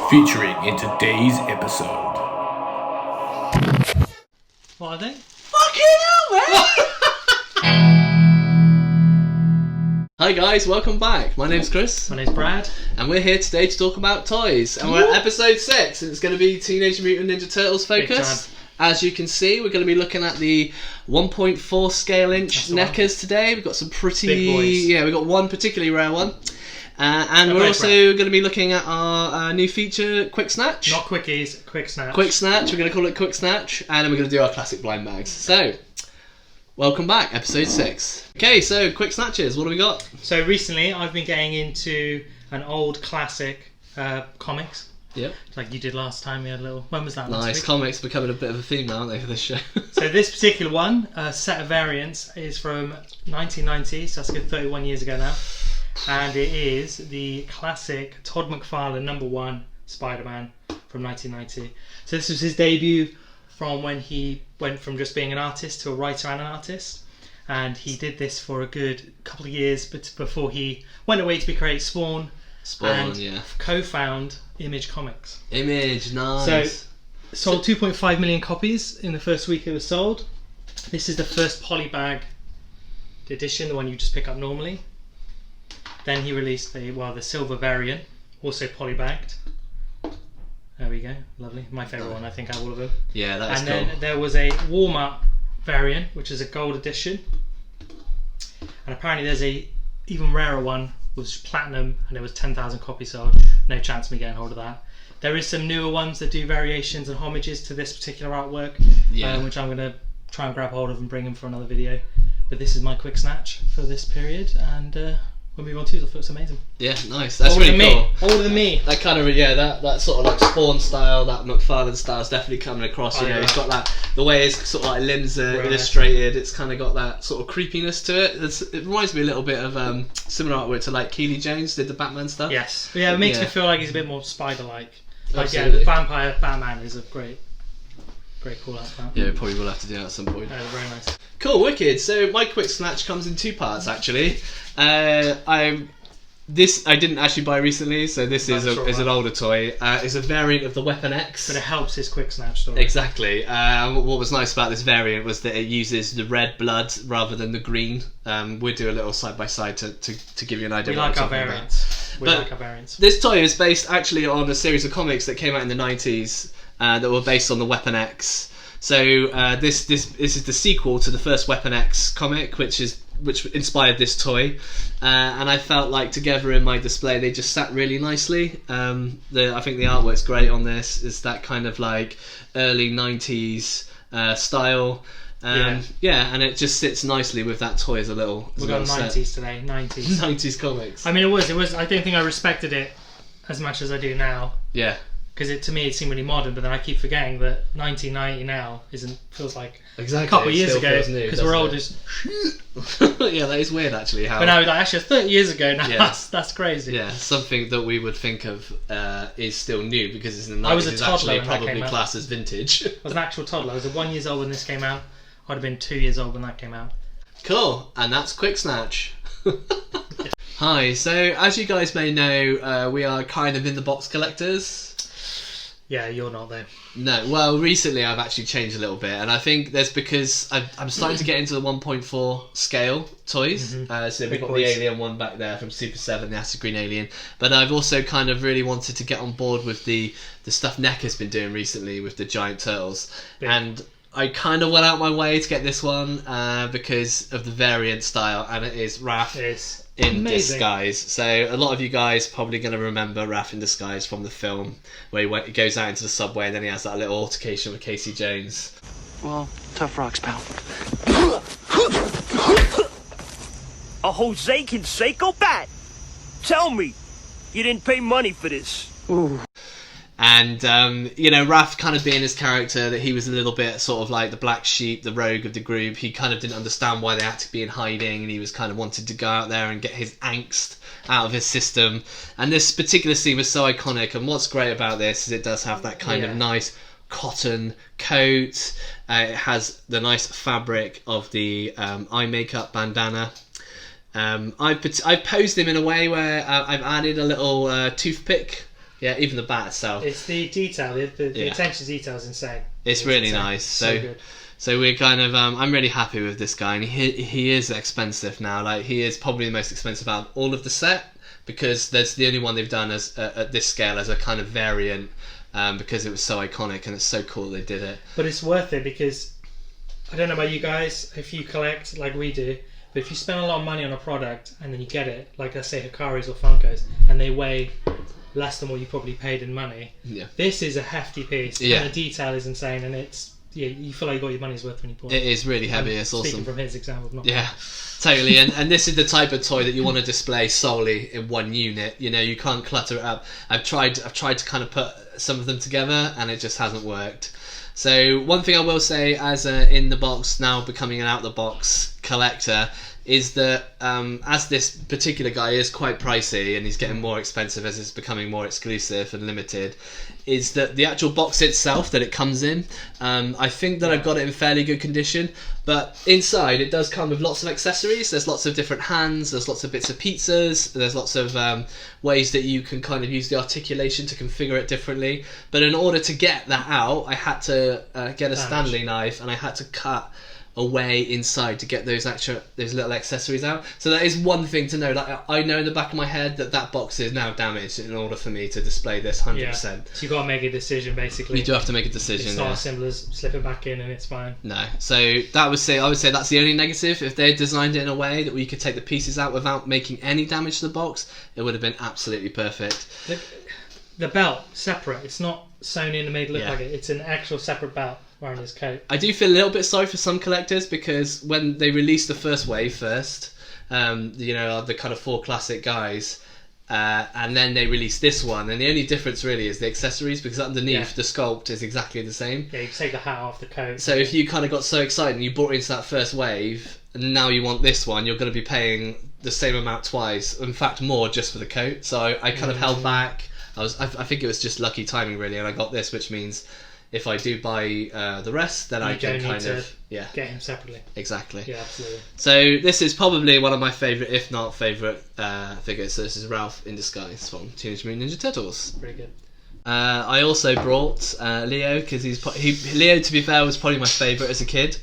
featuring in today's episode. What are they? Fucking hell, man! Hi guys, welcome back. My name's Chris. My name's Brad. And we're here today to talk about toys. And we're at episode 6, and it's going to be Teenage Mutant Ninja Turtles focus. As you can see, we're going to be looking at the 1.4 scale inch NECAs today. We've got some pretty... big boys. Yeah, we've got one particularly rare one. And we're also going to be looking at our new feature, Quick Snatch. Not quickies, Quick Snatch. Quick Snatch, we're going to call it Quick Snatch. And then we're going to do our classic blind bags. So, welcome back, episode 6. Okay, so Quick Snatches, what do we got? So recently I've been getting into an old classic comics. Yep. Like you did last time, we had a little... When was that? Nice, comics becoming a bit of a theme now, aren't they, for this show? So this particular one, set of variants, is from 1990, so that's a good 31 years ago now. And it is the classic Todd McFarlane #1 Spider-Man from 1990. So this was his debut from when he went from just being an artist to a writer and an artist. And he did this for a good couple of years before he went away to create Spawn and co-found Image Comics. Image, nice. So sold 2.5 million copies in the first week it was sold. This is the first polybag edition, the one you just pick up normally. Then he released the silver variant, also polybagged. There we go, lovely. My favourite one, I think, out of all of them. Yeah, that is cool. And then there was a warm-up variant, which is a gold edition. And apparently there's a even rarer one, which was platinum, and it was 10,000 copies sold. No chance of me getting hold of that. There is some newer ones that do variations and homages to this particular artwork, which I'm going to try and grab hold of and bring in for another video. But this is my quick snatch for this period, and we'll move on to it. I thought it was amazing. Yeah, nice. That's really cool. Older than me. That kind of, that sort of like Spawn style, that McFarlane style is definitely coming across. He's got that, the way his sort of like limbs are illustrated, it's kind of got that sort of creepiness to it. It reminds me a little bit of similar artwork to like Keely Jones did the Batman stuff. Yes. Yeah, it makes me feel like he's a bit more spider-like. Like, the vampire Batman is a great call out for that. Yeah, we probably will have to do that at some point. Very nice. Cool, wicked. So my quick snatch comes in 2 parts actually. I didn't actually buy recently, so this is an older toy. It's a variant of the Weapon X. But it helps his quick snatch story. Exactly. What was nice about this variant was that it uses the red blood rather than the green. We'll do a little side by side to give you an idea. We like our variants. This toy is based actually on a series of comics that came out in the 90s that were based on the Weapon X. So this is the sequel to the first Weapon X comic, which inspired this toy, and I felt like together in my display they just sat really nicely. I think the artwork's great on this. It's that kind of like early 90s style. And it just sits nicely with that toy as a little. We've got 90s today, 90s. 90s comics. I mean, it was. I don't think I respected it as much as I do now. Yeah. Because to me it seemed really modern, but then I keep forgetting that 1990 now feels like a couple of years ago, because we're old as shit. Yeah, that is weird actually. But now, actually 30 years ago now, that's crazy. Yeah, something that we would think of is still new because it's in the 90s. I was a toddler when probably that came classed as vintage. I was an actual toddler. I was 1 year old when this came out. I'd have been 2 years old when that came out. Cool, and that's Quick Snatch. Hi, so as you guys may know, we are kind of in the box collectors. Yeah, you're not though. No, well, recently I've actually changed a little bit, and I think that's because I'm starting to get into the 1.4 scale toys. So we've got the Alien one back there from Super 7, the Acid Green Alien, but I've also kind of really wanted to get on board with the stuff NECA's been doing recently with the giant turtles, and I kind of went out my way to get this one because of the variant style, and it is Raph in disguise. So a lot of you guys probably going to remember Raph in disguise from the film, where he goes out into the subway and then he has that little altercation with Casey Jones. Well, tough rocks, pal. A Jose Canseco bat? Tell me, you didn't pay money for this. Ooh. And, Raph kind of being his character, that he was a little bit sort of like the black sheep, the rogue of the group. He kind of didn't understand why they had to be in hiding, and he was kind of wanted to go out there and get his angst out of his system. And this particular scene was so iconic, and what's great about this is it does have that kind of nice cotton coat. It has the nice fabric of the eye makeup bandana. I've posed him in a way where I've added a little toothpick Yeah, even the bat itself. It's the detail, the attention to detail is insane. It's really insane. nice. So good. So we're kind of, I'm really happy with this guy, and he is expensive now. Like, he is probably the most expensive out of all of the set, because that's the only one they've done as at this scale as a kind of variant, because it was so iconic and it's so cool they did it. But it's worth it because, I don't know about you guys, if you collect like we do, but if you spend a lot of money on a product and then you get it, like let's say Hikaris or Funkos, and they weigh less than what you probably paid in money, this is a hefty piece, and the detail is insane, and it's you feel like you got your money's worth when you bought it. It is really heavy. It's awesome. Speaking from his example, not yeah, totally. And this is the type of toy that you want to display solely in one unit. You know, you can't clutter it up. I've tried to kind of put some of them together, and it just hasn't worked. So one thing I will say, as a in the box now becoming an out the box collector, is that as this particular guy is quite pricey and he's getting more expensive as it's becoming more exclusive and limited, is that the actual box itself that it comes in, I think that I've got it in fairly good condition, but inside it does come with lots of accessories. There's lots of different hands, there's lots of bits of pizzas, there's lots of ways that you can kind of use the articulation to configure it differently. But in order to get that out, I had to get a Stanley knife, and I had to cut away inside to get those little accessories out. So that is one thing to know. Like, I know in the back of my head that box is now damaged in order for me to display this 100%. Yeah. So you've got to make a decision, basically. You do have to make a decision. It's not as simple as slip it back in and it's fine. No. So I would say that's the only negative. If they had designed it in a way that we could take the pieces out without making any damage to the box, it would have been absolutely perfect. The belt, separate. It's not sewn in and made look like it. It's an actual separate belt wearing his coat. I do feel a little bit sorry for some collectors, because when they released the first wave the kind of 4 classic guys, and then they released this one, and the only difference really is the accessories, because underneath the sculpt is exactly the same. Yeah, you take the hat off, the coat. So if you kind of got so excited and you bought into that first wave, and now you want this one, you're going to be paying the same amount twice, in fact more, just for the coat. So I kind of held back. I think it was just lucky timing really, and I got this, which means if I do buy the rest, then I can kind of get him separately. Exactly. Yeah, absolutely. So this is probably one of my favourite, if not favourite, figures. So this is Ralph in disguise from Teenage Mutant Ninja Turtles. Very good. I also brought Leo, because Leo, to be fair, was probably my favourite as a kid.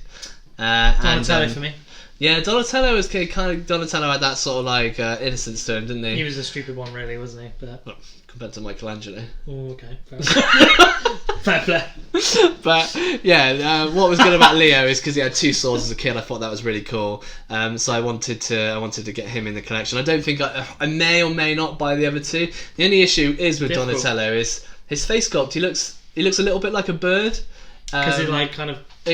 Donatello for me. Yeah, Donatello was Donatello had that sort of like innocence to him, didn't he? He was the stupid one, really, wasn't he? But compared to Michelangelo. Oh, okay. Fair play. But yeah, what was good about Leo is because he had 2 swords as a kid. I thought that was really cool. So I wanted to get him in the collection. I don't think I may or may not buy the other 2. The only issue is with Donatello is his face sculpt. He looks a little bit like a bird. Because it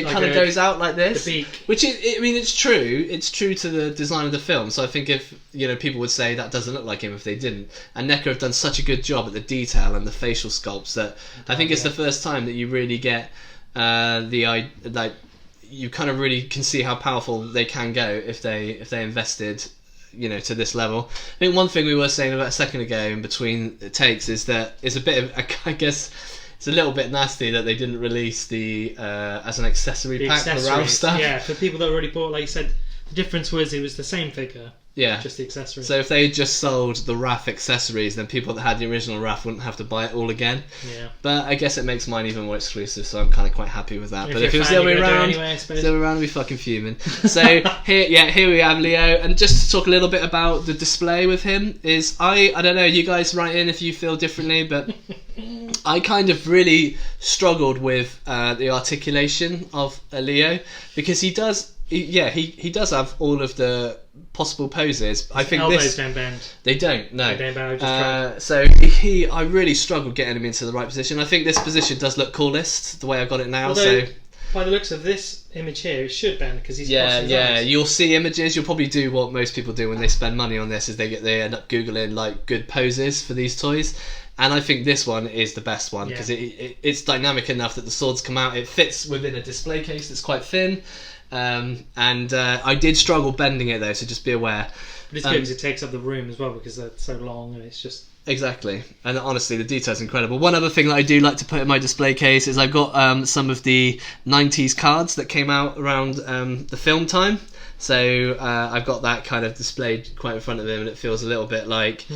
kind of goes out like this, the beak. which is, I mean, it's true. It's true to the design of the film. So I think if people would say that doesn't look like him if they didn't. And NECA have done such a good job at the detail and the facial sculpts that I think it's the first time that you really get you kind of really can see how powerful they can go if they invested to this level. I think one thing we were saying about a second ago in between takes is that it's a bit of, I guess, it's a little bit nasty that they didn't release the as an accessory pack for Ralph stuff. Yeah, for people that already bought, like you said, the difference was it was the same figure. Yeah. Just the accessories. So if they had just sold the Raph accessories, then people that had the original Raph wouldn't have to buy it all again. Yeah. But I guess it makes mine even more exclusive, so I'm kind of quite happy with that. If but if it was the other way around, I'd be fucking fuming. So here we have Leo, and just to talk a little bit about the display with him is I don't know, you guys write in if you feel differently, but I kind of really struggled with the articulation of Leo, because he does have all of the possible poses. I think elbows don't bend. They don't. No. They don't bend. So I really struggled getting him into the right position. I think this position does look coolest the way I got it now. Although, by the looks of this image here, it should bend because he's crossing his eyes. You'll see images. You'll probably do what most people do when they spend money on this: is they end up googling like good poses for these toys. And I think this one is the best one because it's dynamic enough that the swords come out. It fits within a display case that's quite thin. And I did struggle bending it though, so just be aware. But it's good because it takes up the room as well because they're so long and it's just... Exactly. And honestly, the detail's incredible. One other thing that I do like to put in my display case is I've got some of the 90s cards that came out around the film time. So I've got that kind of displayed quite in front of him, and it feels a little bit like...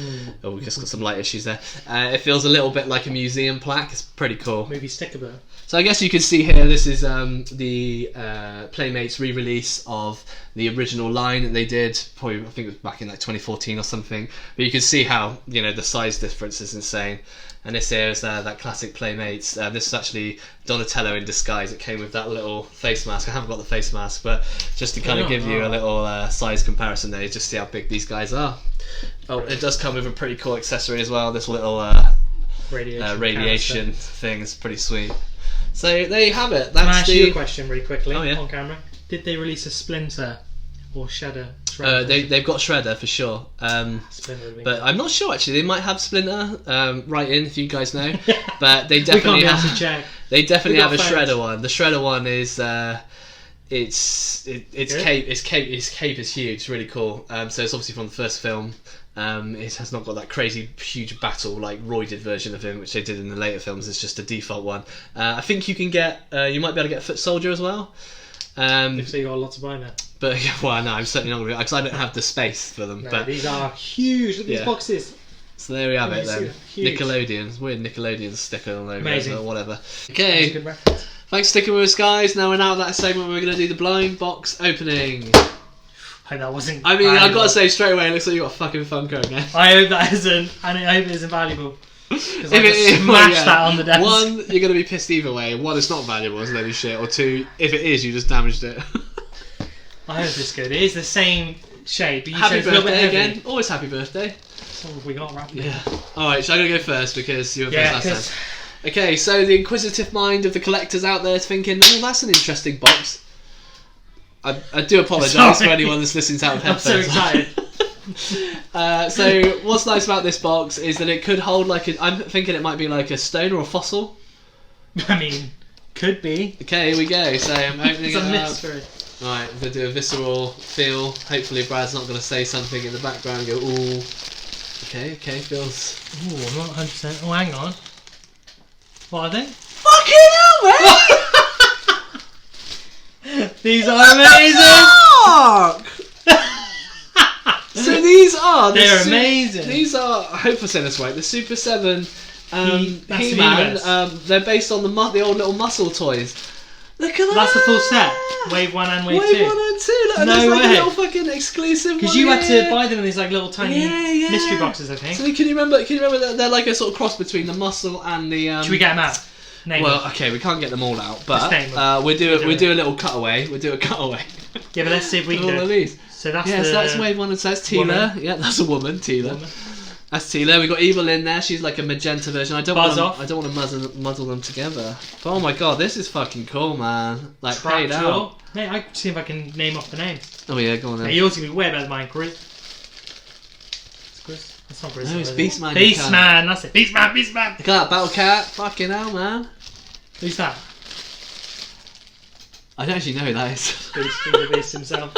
Oh, we've just got some light issues there. It feels a little bit like a museum plaque. It's pretty cool. Movie sticker book. So I guess you can see here, this is the Playmates re-release of the original line that they did, probably I think it was back in like 2014 or something. But you can see how, you know, the size difference is insane. And this here is that classic Playmates. This is actually Donatello in disguise. It came with that little face mask. I haven't got the face mask, but just to kind of give you a little size comparison there, just see how big these guys are. Oh, it does come with a pretty cool accessory as well. This little radiation thing is pretty sweet. So there you have it. Can I ask you a question really quickly on camera? Did they release a Splinter or Shredder? They've got Shredder for sure. But I'm not sure actually. They might have Splinter. Write in if you guys know. But they definitely have to check. They definitely have a Shredder one. The Shredder one is its cape is huge. It's really cool. So it's obviously from the first film. It has not got that crazy huge battle like roided version of him, which they did in the later films. It's just a default one. I think you can get. You might be able to get Foot Soldier as well. If so, you got a lot to buy now. But well, no, I'm certainly not going to because I don't have the space for them. No, but these are huge. Look at these boxes. So there we have it then. Huge. Nickelodeon, weird Nickelodeon sticker on logo or whatever. Okay. Thanks for sticking with us, guys. Now we're out of that segment. We're going to do the blind box opening. That wasn't. I mean, valuable. I've got to say straight away, it looks like you got a fucking Funko again. I hope that isn't, and I hope it isn't valuable. Because I is, smashed that on the desk. One, you're going to be pissed either way. One, it's not valuable, it's any shit. Or two, if it is, you just damaged it. I hope it's good. It is the same shape. But you happy said it's birthday again. Always happy birthday. So we got Raphael. Yeah. Alright, so I'm going to go first because you were first last time. Okay, so the inquisitive mind of the collectors out there is thinking, oh, that's an interesting box. I do apologise for anyone that's listening to out of headphones. I'm so excited. So what's nice about this box is that it could hold like I'm thinking it might be like a stone or a fossil. I mean, could be. Okay, here we go. So I'm opening it's it a up. mystery. Right, I'm going to do a visceral feel. Hopefully Brad's not going to say something in the background and go, ooh. Okay, feels... Ooh, I'm not 100%. Oh, hang on. What are they? Fucking hell, man! These are amazing! So these are... They're amazing! These are, I hope I say this right, the Super 7 He-Man. They're based on the old little muscle toys. Look at that! That's the full set. Wave 1 and Wave 2. Wave 1 and 2. Look, and No there's like way. a little fucking exclusive Because one you had here. to buy them in these like little tiny mystery boxes, I think. So can you remember that they're like a sort of cross between the muscle and the... Should we get them out? Name them. Okay, we can't get them all out, but we'll do a little cutaway. We'll do a cutaway. Yeah, but let's see if we can all do of it. these. So that's so that's Wave 1 and so that's Tila. Woman. Yeah, that's a woman, Tila. That's Tila. We got Evil in there. She's like a magenta version. I don't want to muddle them together. But oh my god, this is fucking cool, man. Like paid out. Mate, I can see if I can name off the names. Oh yeah, go on then. Hey, yours gonna be way better than mine, Chris. It's Chris. That's not Chris. No, it's Beastman. Beastman. That's it. Beastman. Look at that Battle Cat. Fucking hell, man. Who's that? I don't actually know who that is. He's the Beast himself.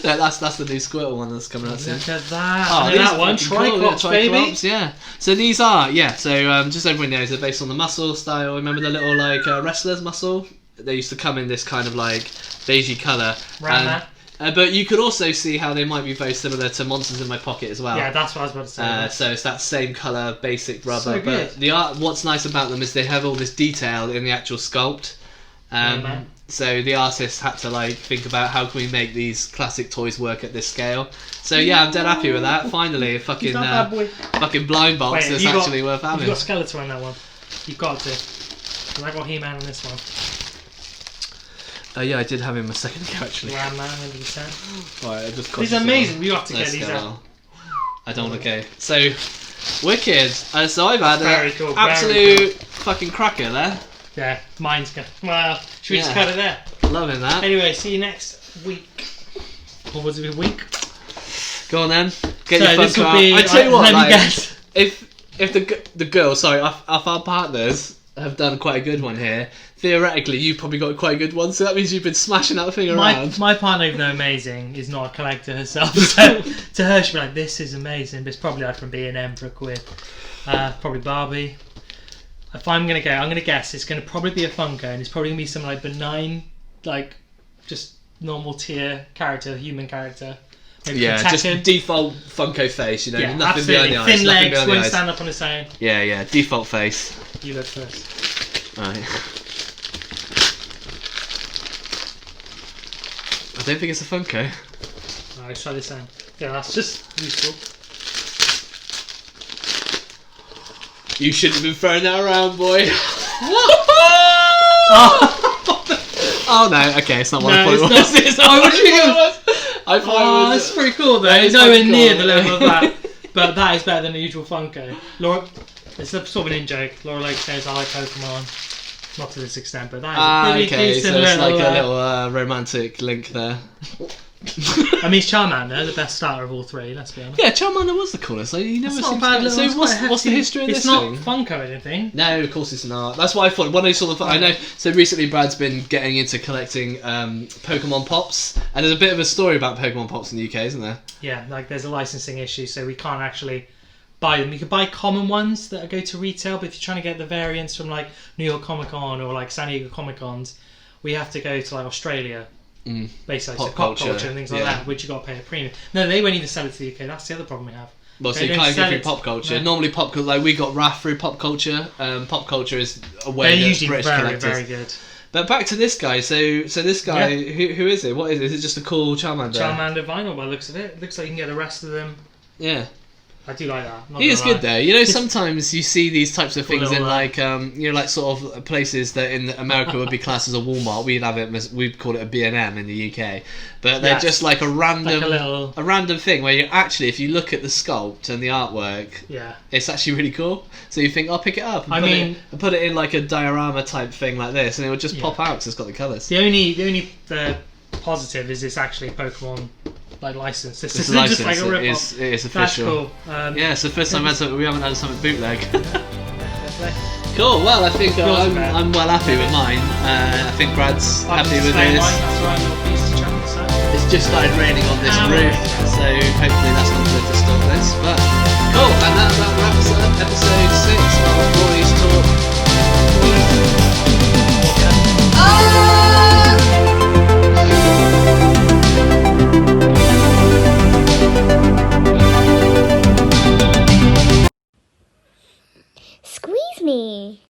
No, that's the new Squirtle one that's coming out soon. Look at that. Oh, and that one, Triclops, cool. baby. Yeah. So these are, so just so everyone knows, they're based on the muscle style. Remember the little like wrestlers muscle? They used to come in this kind of like beigey colour. But you could also see how they might be very similar to Monsters in My Pocket as well. Yeah, that's what I was about to say. So it's that same colour, basic rubber. So good. But the art, what's nice about them is they have all this detail in the actual sculpt. So the artist had to like think about how can we make these classic toys work at this scale. So yeah, I'm dead happy with that. Finally, a fucking blind box that's actually worth having. You've got Skeletor on that one. You've got to. And I got He-Man on this one. Yeah, I did have him a second ago actually. Ram Man, 100%. Right, I just These are amazing. We have to get these out. I don't want to go. So, wicked. So I've had Very an cool, absolute fucking cracker there. Yeah, mine's good. Well, should we just cut it there? Loving that. Anyway, see you next week. Or was it a week? Go on then. Get your this will Funko be. out. I tell you what, let like, me guess. if the girls, sorry, if our partners have done quite a good one here, theoretically you've probably got quite a good one. So that means you've been smashing that thing around. My partner, even though amazing, is not a collector herself. So to her, she'll be like, "This is amazing." But it's probably like from B&M for £1. Probably Barbie. If I'm gonna guess, it's gonna probably be a Funko, and it's probably gonna be some like benign, like just normal tier character, human character. Maybe Yeah, from just Tekken. default Funko face, you know, Yeah, nothing absolutely. behind the eyes. Thin Nothing legs, behind the won't eyes. stand up on its own. Yeah, default face. You look first. Right. I don't think it's a Funko. Alright, try this out. Yeah, that's just useful. You shouldn't have been throwing that around, boy. Oh no, okay, it's not what I No, thought it it's was. not. It's not Oh, what what do you I thought it was. I thought it was. That's pretty cool though. That It's is nowhere fucking near cool. the level of that. But that is better than the usual Funko. Laura, it's a sort of an in-joke. Laura Lake says I like Pokemon. Not to this extent, but that is a pretty Okay, decent so it's like little... a little romantic link there. I mean, Charmander, the best starter of all three, let's be honest. Yeah, Charmander was the coolest. Like, you never It's not seem bad to... little, So it's what's quite the hefty. history of it's this not thing? Funko or anything. No, of course it's not. That's why I thought when I saw the. I know. So recently, Brad's been getting into collecting Pokemon Pops, and there's a bit of a story about Pokemon Pops in the UK, isn't there? Yeah, like there's a licensing issue, so we can't actually buy them. You can buy common ones that go to retail, but if you're trying to get the variants from like New York Comic Con or like San Diego Comic Cons, we have to go to like Australia. Basically, Pop so pop culture, culture and things like yeah. that, which you got to pay a premium. No, they won't even sell it to the UK. That's the other problem we have. Well, so They you don't can't sell get through it- pop culture. no. Normally, pop culture, like we got Raph through pop culture. Pop culture is a way They're that usually British very, collectors. very good. But back to this guy. So this guy, Yeah. who is it? What is it? Is it just a cool Charmander? Charmander vinyl, by the looks of it. It looks like you can get the rest of them. Yeah. I do like that. Not He is gonna good lie. though. You know, sometimes you see these types of Cool things in little, like you know, like sort of places that in America would be classed as a Walmart. We'd have it, we'd call it a B&M in the UK. But they're Yes. just like a random, Like a little- a random thing where you actually, if you look at the sculpt and the artwork, Yeah. it's actually really cool. So you think, I'll pick it up. And I mean- put it in like a diorama type thing like this, and it would just Yeah. pop out because it's got the colours. The only positive is it's actually Pokemon like licensed. This It's isn't licensed. just like a It rip is That's official. cool. Yeah, it's the first time we haven't had something bootleg. Definitely. Cool. Well, I think Yours is better. I'm well happy with mine. I think Brad's happy with his. That's right. Little piece of chocolate sand. It's just started raining on this Ah, roof, right. so hopefully that's not going to stop this. But cool, and that wraps up episode 6 of Boys Talk